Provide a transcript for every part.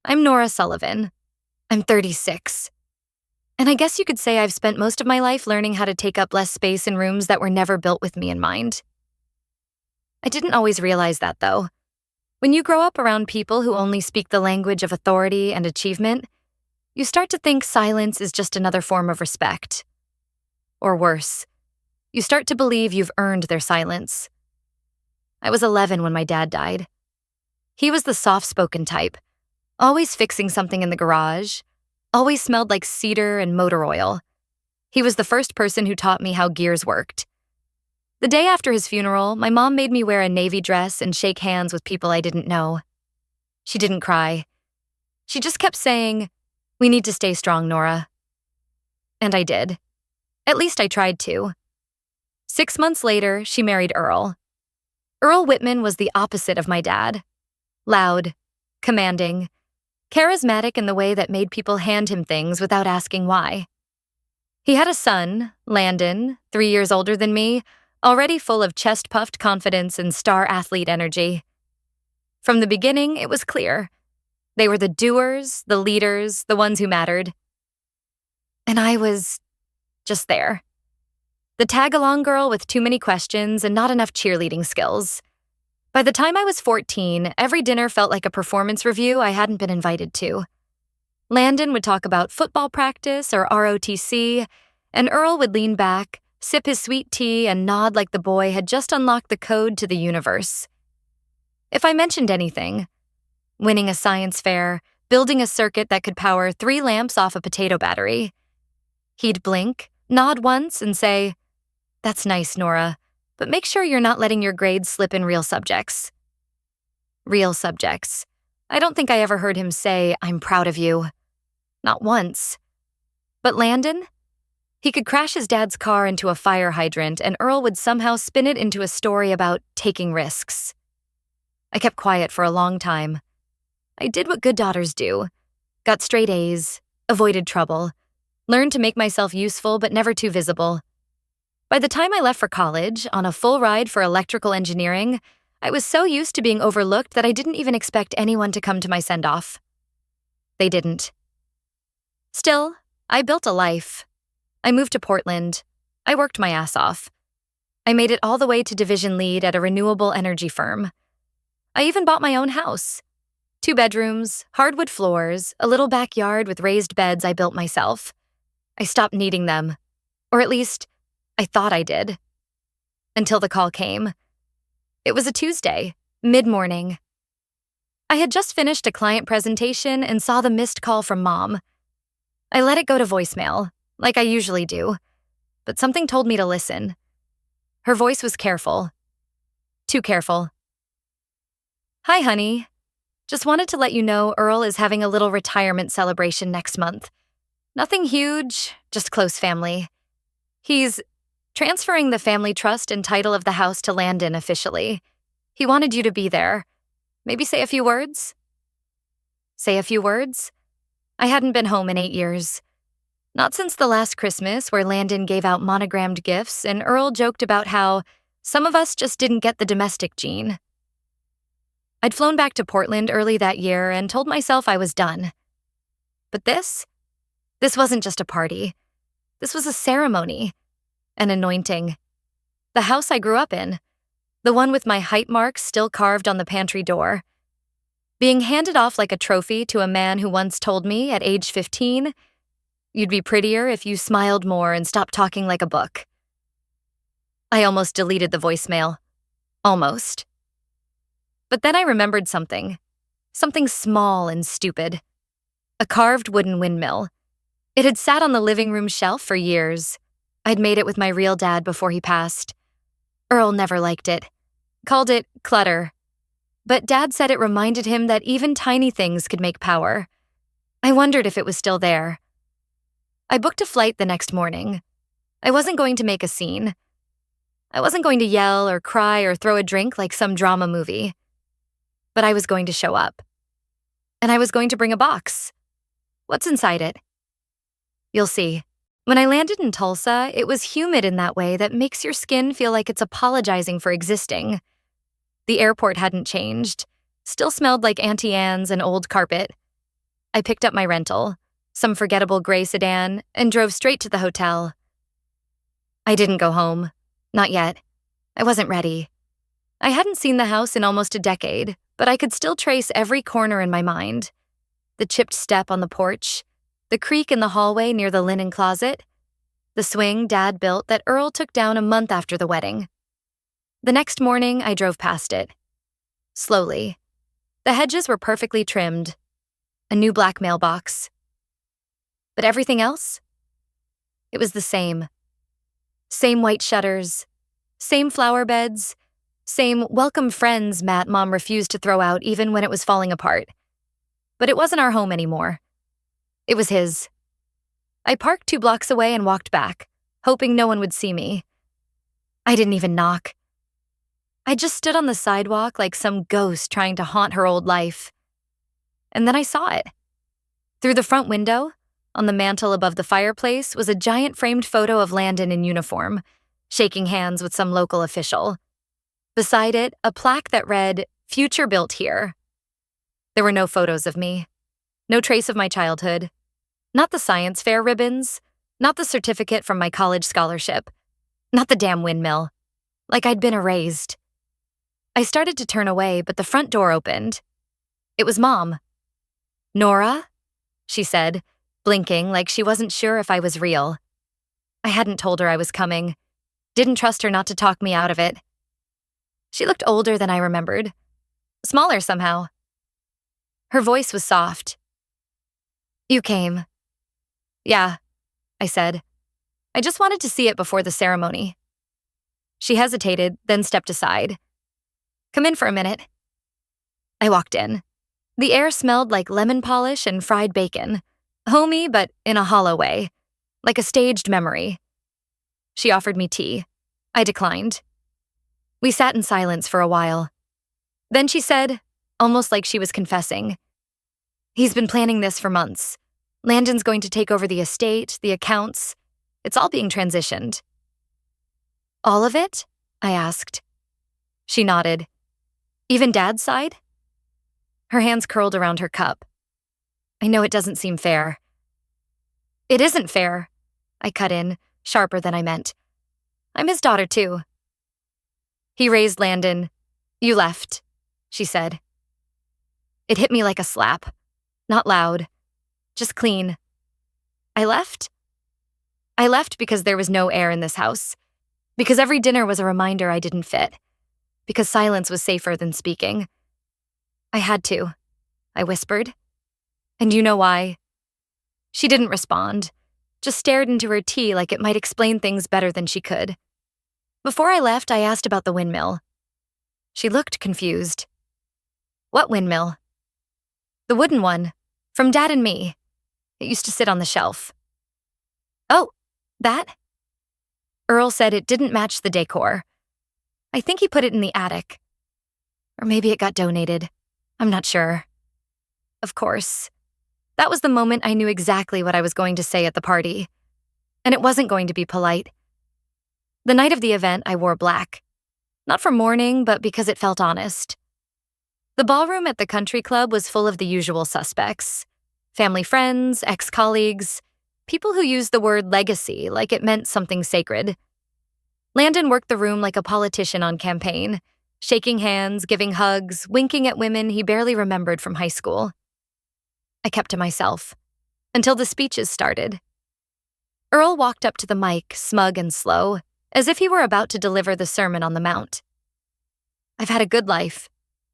I'm Nora Sullivan. I'm 36. And I guess you could say I've spent most of my life learning how to take up less space in rooms that were never built with me in mind. I didn't always realize that, though. When you grow up around people who only speak the language of authority and achievement, you start to think silence is just another form of respect. Or worse, you start to believe you've earned their silence. I was 11 when my dad died. He was the soft-spoken type, always fixing something in the garage, always smelled like cedar and motor oil. He was the first person who taught me how gears worked. The day after his funeral, my mom made me wear a navy dress and shake hands with people I didn't know. She didn't cry. She just kept saying, "We need to stay strong, Nora." And I did. At least I tried to. 6 months later, she married Earl. Earl Whitman was the opposite of my dad. Loud, commanding, charismatic in the way that made people hand him things without asking why. He had a son, Landon, 3 years older than me, already full of chest-puffed confidence and star athlete energy. From the beginning, it was clear. They were the doers, the leaders, the ones who mattered. And I was just there. The tag-along girl with too many questions and not enough cheerleading skills. By the time I was 14, every dinner felt like a performance review I hadn't been invited to. Landon would talk about football practice or ROTC, and Earl would lean back, sip his sweet tea, and nod like the boy had just unlocked the code to the universe. If I mentioned anything, winning a science fair, building a circuit that could power 3 lamps off a potato battery, he'd blink, nod once, and say, "That's nice, Nora, but make sure you're not letting your grades slip in real subjects." Real subjects. I don't think I ever heard him say, "I'm proud of you." Not once. But Landon? He could crash his dad's car into a fire hydrant, and Earl would somehow spin it into a story about taking risks. I kept quiet for a long time. I did what good daughters do. Got straight A's, avoided trouble, learned to make myself useful but never too visible. By the time I left for college, on a full ride for electrical engineering, I was so used to being overlooked that I didn't even expect anyone to come to my send-off. They didn't. Still, I built a life. I moved to Portland. I worked my ass off. I made it all the way to division lead at a renewable energy firm. I even bought my own house. 2 bedrooms, hardwood floors, a little backyard with raised beds I built myself. I stopped needing them. Or at least, I thought I did. Until the call came. It was a Tuesday, mid-morning. I had just finished a client presentation and saw the missed call from Mom. I let it go to voicemail, like I usually do, but something told me to listen. Her voice was careful. Too careful. "Hi, honey. Just wanted to let you know Earl is having a little retirement celebration next month. Nothing huge, just close family. He's transferring the family trust and title of the house to Landon officially. He wanted you to be there. Maybe say a few words?" Say a few words? I hadn't been home in 8 years. Not since the last Christmas, where Landon gave out monogrammed gifts and Earl joked about how some of us just didn't get the domestic gene. I'd flown back to Portland early that year and told myself I was done. But this wasn't just a party. This was a ceremony. An anointing. The house I grew up in. The one with my height marks still carved on the pantry door. Being handed off like a trophy to a man who once told me, at age 15, "You'd be prettier if you smiled more and stopped talking like a book." I almost deleted the voicemail. Almost. But then I remembered something. Something small and stupid. A carved wooden windmill. It had sat on the living room shelf for years. I'd made it with my real dad before he passed. Earl never liked it. Called it clutter. But Dad said it reminded him that even tiny things could make power. I wondered if it was still there. I booked a flight the next morning. I wasn't going to make a scene. I wasn't going to yell or cry or throw a drink like some drama movie. But I was going to show up. And I was going to bring a box. What's inside it? You'll see. When I landed in Tulsa, it was humid in that way that makes your skin feel like it's apologizing for existing. The airport hadn't changed. Still smelled like Auntie Anne's and old carpet. I picked up my rental, some forgettable gray sedan, and drove straight to the hotel. I didn't go home. Not yet. I wasn't ready. I hadn't seen the house in almost a decade, but I could still trace every corner in my mind. The chipped step on the porch, the creak in the hallway near the linen closet, the swing Dad built that Earl took down a month after the wedding. The next morning, I drove past it. Slowly. The hedges were perfectly trimmed. A new black mailbox. But everything else? It was the same. Same white shutters, same flower beds, same welcome friends mat Mom refused to throw out even when it was falling apart. But it wasn't our home anymore. It was his. I parked 2 blocks away and walked back, hoping no one would see me. I didn't even knock. I just stood on the sidewalk like some ghost trying to haunt her old life. And then I saw it. Through the front window, on the mantel above the fireplace, was a giant framed photo of Landon in uniform, shaking hands with some local official. Beside it, a plaque that read, "Future built here." There were no photos of me. No trace of my childhood. Not the science fair ribbons. Not the certificate from my college scholarship. Not the damn windmill. Like I'd been erased. I started to turn away, but the front door opened. It was Mom. "Nora?" she said, blinking like she wasn't sure if I was real. I hadn't told her I was coming. Didn't trust her not to talk me out of it. She looked older than I remembered. Smaller somehow. Her voice was soft. "You came." "Yeah," I said. "I just wanted to see it before the ceremony." She hesitated, then stepped aside. "Come in for a minute." I walked in. The air smelled like lemon polish and fried bacon. Homey, but in a hollow way. Like a staged memory. She offered me tea. I declined. We sat in silence for a while. Then she said, almost like she was confessing, "He's been planning this for months. Landon's going to take over the estate, the accounts. It's all being transitioned." "All of it?" I asked. She nodded. "Even Dad's side?" Her hands curled around her cup. "I know it doesn't seem fair." "It isn't fair," I cut in, sharper than I meant. "I'm his daughter, too." He raised Landon. "You left," she said. It hit me like a slap. Not loud. Just clean. I left? I left because there was no air in this house. Because every dinner was a reminder I didn't fit. Because silence was safer than speaking. "I had to," I whispered. "And you know why?" She didn't respond, just stared into her tea like it might explain things better than she could. Before I left, I asked about the windmill. She looked confused. "What windmill?" "The wooden one, from Dad and me. It used to sit on the shelf." "Oh, that?" Earl said it didn't match the decor. I think he put it in the attic. Or maybe it got donated. I'm not sure. Of course. That was the moment I knew exactly what I was going to say at the party. And it wasn't going to be polite. The night of the event, I wore black. Not for mourning, but because it felt honest. The ballroom at the country club was full of the usual suspects. Family friends, ex-colleagues, people who used the word legacy like it meant something sacred. Landon worked the room like a politician on campaign, shaking hands, giving hugs, winking at women he barely remembered from high school. I kept to myself, until the speeches started. Earl walked up to the mic, smug and slow, as if he were about to deliver the Sermon on the Mount. "I've had a good life,"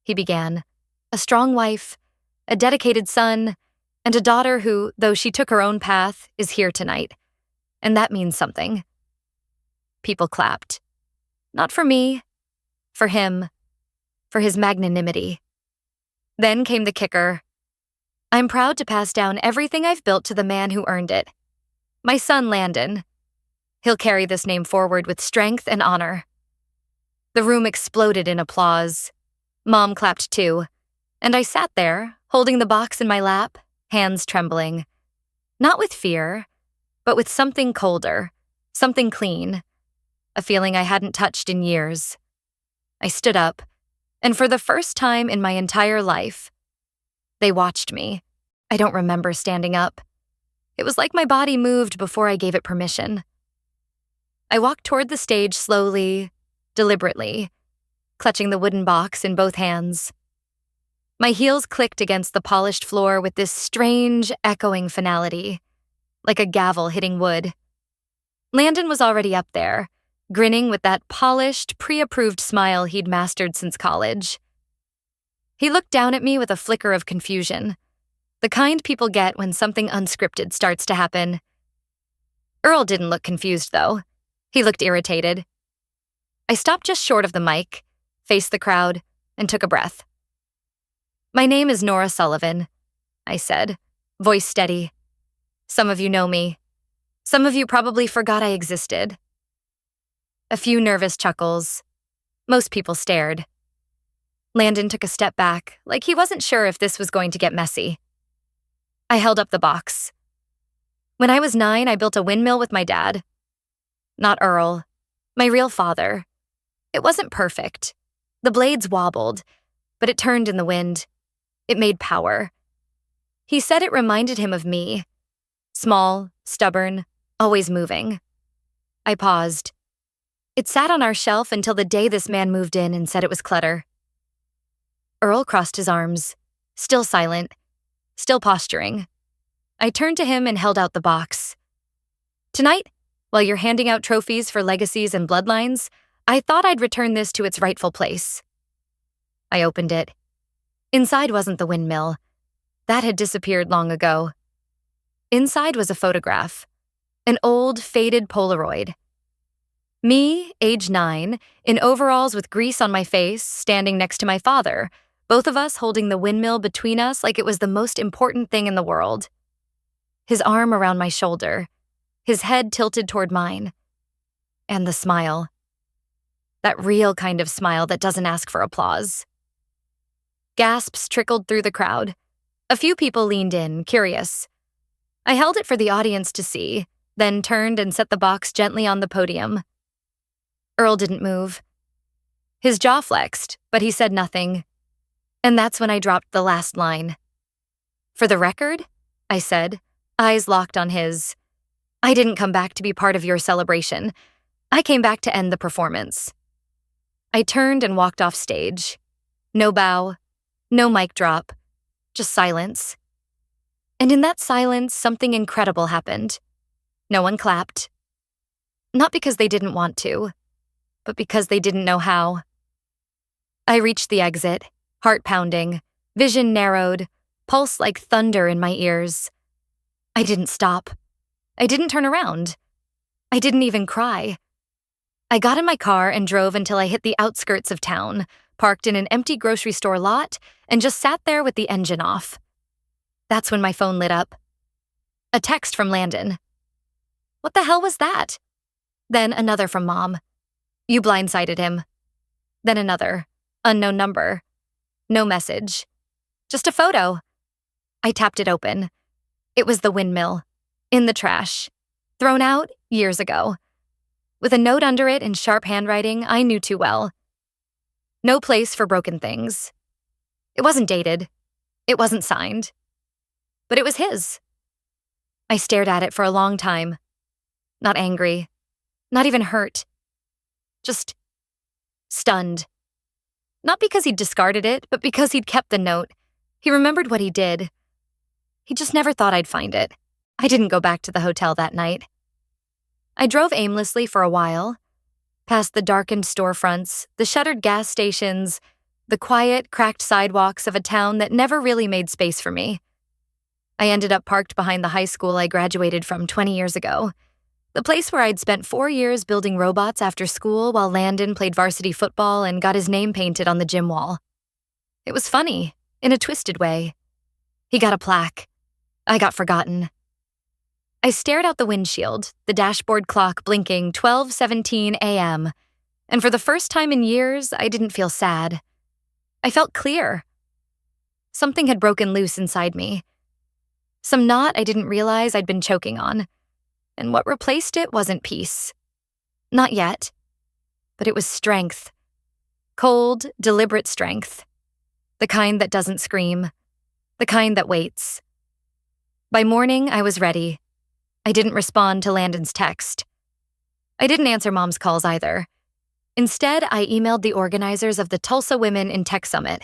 he began. "A strong wife, a dedicated son, and a daughter who, though she took her own path, is here tonight. And that means something." People clapped. Not for me, for him, for his magnanimity. Then came the kicker. "I'm proud to pass down everything I've built to the man who earned it. My son, Landon. He'll carry this name forward with strength and honor." The room exploded in applause. Mom clapped too, and I sat there, holding the box in my lap, hands trembling. Not with fear, but with something colder, something clean, a feeling I hadn't touched in years. I stood up, and for the first time in my entire life, they watched me. I don't remember standing up. It was like my body moved before I gave it permission. I walked toward the stage slowly, deliberately, clutching the wooden box in both hands. My heels clicked against the polished floor with this strange, echoing finality, like a gavel hitting wood. Landon was already up there, grinning with that polished, pre-approved smile he'd mastered since college. He looked down at me with a flicker of confusion, the kind people get when something unscripted starts to happen. Earl didn't look confused, though. He looked irritated. I stopped just short of the mic, faced the crowd, and took a breath. "My name is Nora Sullivan," I said, voice steady. "Some of you know me. Some of you probably forgot I existed." A few nervous chuckles. Most people stared. Landon took a step back, like he wasn't sure if this was going to get messy. I held up the box. "When I was 9, I built a windmill with my dad. Not Earl, my real father. It wasn't perfect. The blades wobbled, but it turned in the wind. It made power. He said it reminded him of me. Small, stubborn, always moving." I paused. It sat on our shelf until the day this man moved in and said it was clutter. Earl crossed his arms, still silent, still posturing. I turned to him and held out the box. "Tonight, while you're handing out trophies for legacies and bloodlines, I thought I'd return this to its rightful place." I opened it. Inside wasn't the windmill. That had disappeared long ago. Inside was a photograph, an old, faded Polaroid. Me, age 9, in overalls with grease on my face, standing next to my father, both of us holding the windmill between us like it was the most important thing in the world. His arm around my shoulder, his head tilted toward mine. And the smile. That real kind of smile that doesn't ask for applause. Gasps trickled through the crowd. A few people leaned in, curious. I held it for the audience to see, then turned and set the box gently on the podium. Earl didn't move. His jaw flexed, but he said nothing. And that's when I dropped the last line. "For the record," I said, eyes locked on his, "I didn't come back to be part of your celebration. I came back to end the performance." I turned and walked off stage. No bow, no mic drop, just silence. And in that silence, something incredible happened. No one clapped. Not because they didn't want to, but because they didn't know how. I reached the exit, heart pounding, vision narrowed, pulse like thunder in my ears. I didn't stop. I didn't turn around. I didn't even cry. I got in my car and drove until I hit the outskirts of town, parked in an empty grocery store lot, and just sat there with the engine off. That's when my phone lit up. A text from Landon. What the hell was that? Then another from Mom. You blindsided him. Then another, unknown number. No message. Just a photo. I tapped it open. It was the windmill. In the trash. Thrown out years ago. With a note under it in sharp handwriting I knew too well. No place for broken things. It wasn't dated. It wasn't signed. But it was his. I stared at it for a long time. Not angry. Not even hurt. Just stunned. Not because he'd discarded it, but because he'd kept the note. He remembered what he did. He just never thought I'd find it. I didn't go back to the hotel that night. I drove aimlessly for a while, past the darkened storefronts, the shuttered gas stations, the quiet, cracked sidewalks of a town that never really made space for me. I ended up parked behind the high school I graduated from 20 years ago, the place where I'd spent 4 years building robots after school while Landon played varsity football and got his name painted on the gym wall. It was funny, in a twisted way. He got a plaque. I got forgotten. I stared out the windshield, the dashboard clock blinking 12:17 a.m., and for the first time in years, I didn't feel sad. I felt clear. Something had broken loose inside me. Some knot I didn't realize I'd been choking on, and what replaced it wasn't peace. Not yet. But it was strength. Cold, deliberate strength. The kind that doesn't scream. The kind that waits. By morning, I was ready. I didn't respond to Landon's text. I didn't answer Mom's calls either. Instead, I emailed the organizers of the Tulsa Women in Tech Summit.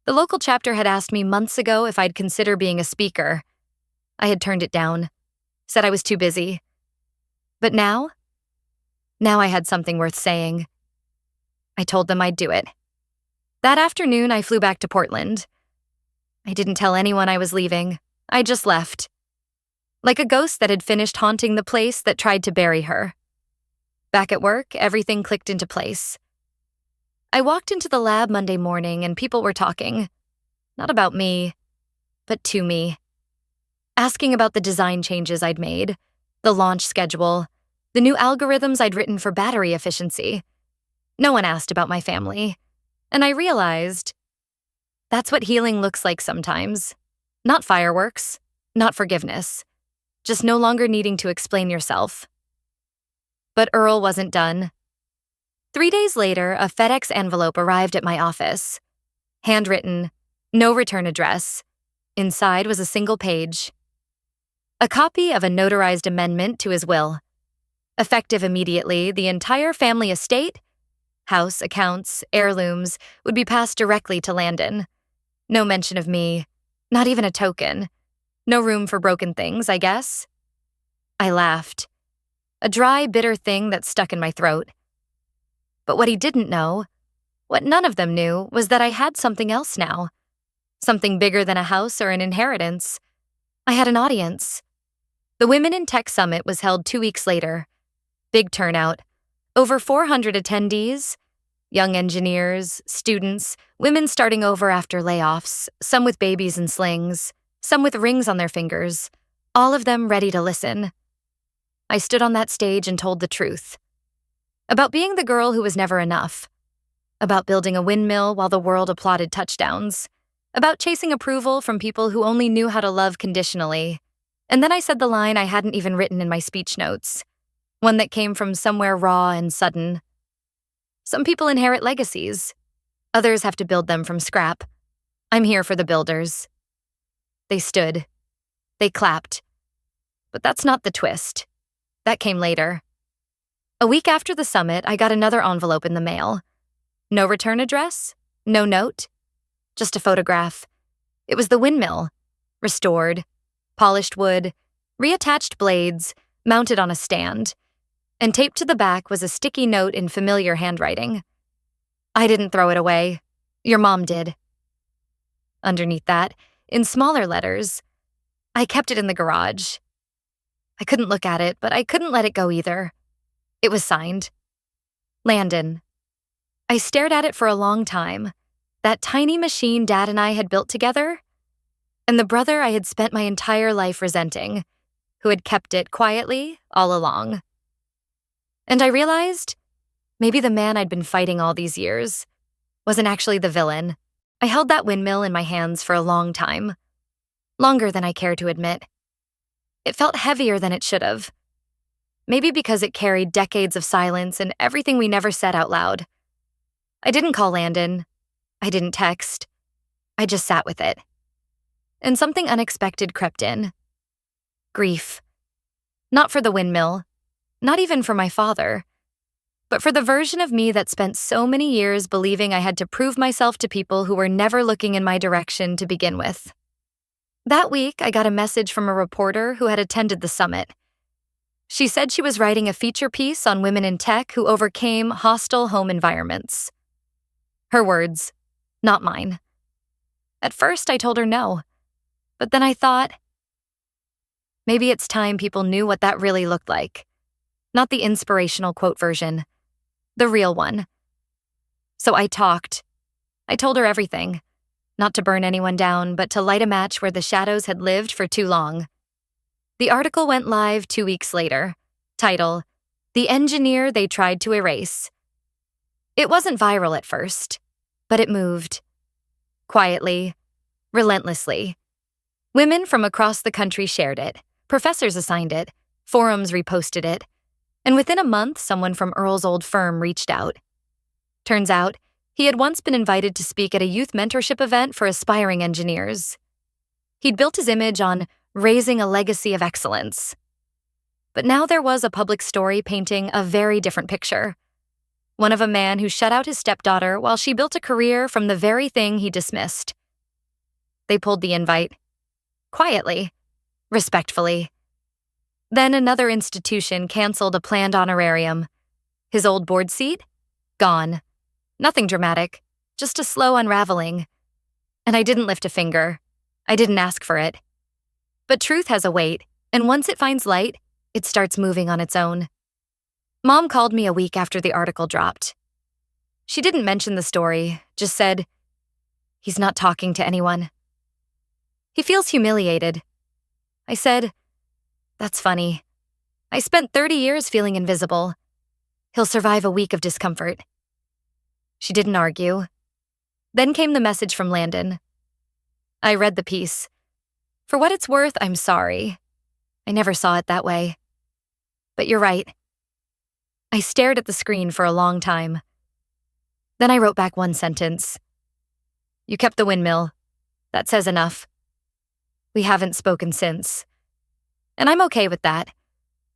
The local chapter had asked me months ago if I'd consider being a speaker. I had turned it down, said I was too busy. But now I had something worth saying. I told them I'd do it. That afternoon, I flew back to Portland. I didn't tell anyone I was leaving. I just left. Like a ghost that had finished haunting the place that tried to bury her. Back at work, everything clicked into place. I walked into the lab Monday morning and people were talking. Not about me, but to me. Asking about the design changes I'd made, the launch schedule, the new algorithms I'd written for battery efficiency. No one asked about my family. And I realized that's what healing looks like sometimes. Not fireworks, not forgiveness. Just no longer needing to explain yourself. But Earl wasn't done. 3 days later, a FedEx envelope arrived at my office. Handwritten, no return address. Inside was a single page. A copy of a notarized amendment to his will. Effective immediately, the entire family estate, house, accounts, heirlooms, would be passed directly to Landon. No mention of me, not even a token. No room for broken things, I guess. I laughed. A dry, bitter thing that stuck in my throat. But what he didn't know, what none of them knew, was that I had something else now. Something bigger than a house or an inheritance. I had an audience. The Women in Tech Summit was held 2 weeks later. Big turnout. Over 400 attendees. Young engineers, students, women starting over after layoffs, some with babies in slings, some with rings on their fingers, all of them ready to listen. I stood on that stage and told the truth. About being the girl who was never enough. About building a windmill while the world applauded touchdowns. About chasing approval from people who only knew how to love conditionally. And then I said the line I hadn't even written in my speech notes. One that came from somewhere raw and sudden. Some people inherit legacies. Others have to build them from scrap. I'm here for the builders. They stood. They clapped. But that's not the twist. That came later. A week after the summit, I got another envelope in the mail. No return address, no note, just a photograph. It was the windmill. Restored, polished wood, reattached blades, mounted on a stand. And taped to the back was a sticky note in familiar handwriting. I didn't throw it away. Your mom did. Underneath that, in smaller letters, I kept it in the garage. I couldn't look at it, but I couldn't let it go either. It was signed. Landon. I stared at it for a long time. That tiny machine Dad and I had built together, and the brother I had spent my entire life resenting, who had kept it quietly all along. And I realized maybe the man I'd been fighting all these years wasn't actually the villain. I held that windmill in my hands for a long time. Longer than I care to admit. It felt heavier than it should have. Maybe because it carried decades of silence and everything we never said out loud. I didn't call Landon. I didn't text. I just sat with it. And something unexpected crept in. Grief. Not for the windmill. Not even for my father. But for the version of me that spent so many years believing I had to prove myself to people who were never looking in my direction to begin with. That week, I got a message from a reporter who had attended the summit. She said she was writing a feature piece on women in tech who overcame hostile home environments. Her words, not mine. At first, I told her no. But then I thought, maybe it's time people knew what that really looked like. Not the inspirational quote version. The real one. So I talked. I told her everything. Not to burn anyone down, but to light a match where the shadows had lived for too long. The article went live 2 weeks later. Title, The Engineer They Tried to Erase. It wasn't viral at first, but it moved. Quietly, relentlessly. Women from across the country shared it. Professors assigned it. Forums reposted it. And within a month, someone from Earl's old firm reached out. Turns out, he had once been invited to speak at a youth mentorship event for aspiring engineers. He'd built his image on raising a legacy of excellence. But now there was a public story painting a very different picture. One of a man who shut out his stepdaughter while she built a career from the very thing he dismissed. They pulled the invite. Quietly. Respectfully. Then another institution canceled a planned honorarium. His old board seat? Gone. Nothing dramatic, just a slow unraveling. And I didn't lift a finger. I didn't ask for it. But truth has a weight, and once it finds light, it starts moving on its own. Mom called me a week after the article dropped. She didn't mention the story, just said, "He's not talking to anyone. He feels humiliated." I said, "That's funny. I spent 30 years feeling invisible. He'll survive a week of discomfort." She didn't argue. Then came the message from Landon. I read the piece. For what it's worth, I'm sorry. I never saw it that way. But you're right. I stared at the screen for a long time. Then I wrote back one sentence. "You kept the windmill. That says enough." We haven't spoken since. And I'm okay with that,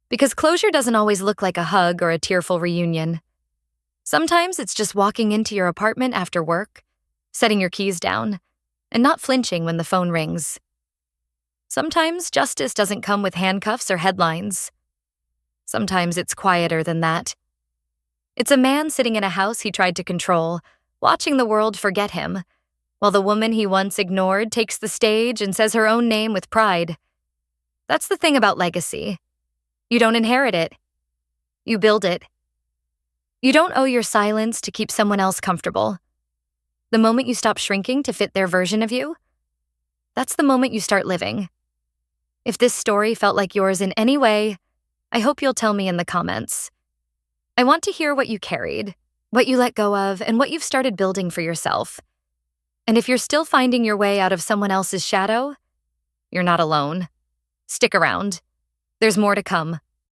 because closure doesn't always look like a hug or a tearful reunion. Sometimes it's just walking into your apartment after work, setting your keys down, and not flinching when the phone rings. Sometimes justice doesn't come with handcuffs or headlines. Sometimes it's quieter than that. It's a man sitting in a house he tried to control, watching the world forget him, while the woman he once ignored takes the stage and says her own name with pride. That's the thing about legacy. You don't inherit it. You build it. You don't owe your silence to keep someone else comfortable. The moment you stop shrinking to fit their version of you, that's the moment you start living. If this story felt like yours in any way, I hope you'll tell me in the comments. I want to hear what you carried, what you let go of, and what you've started building for yourself. And if you're still finding your way out of someone else's shadow, you're not alone. Stick around. There's more to come.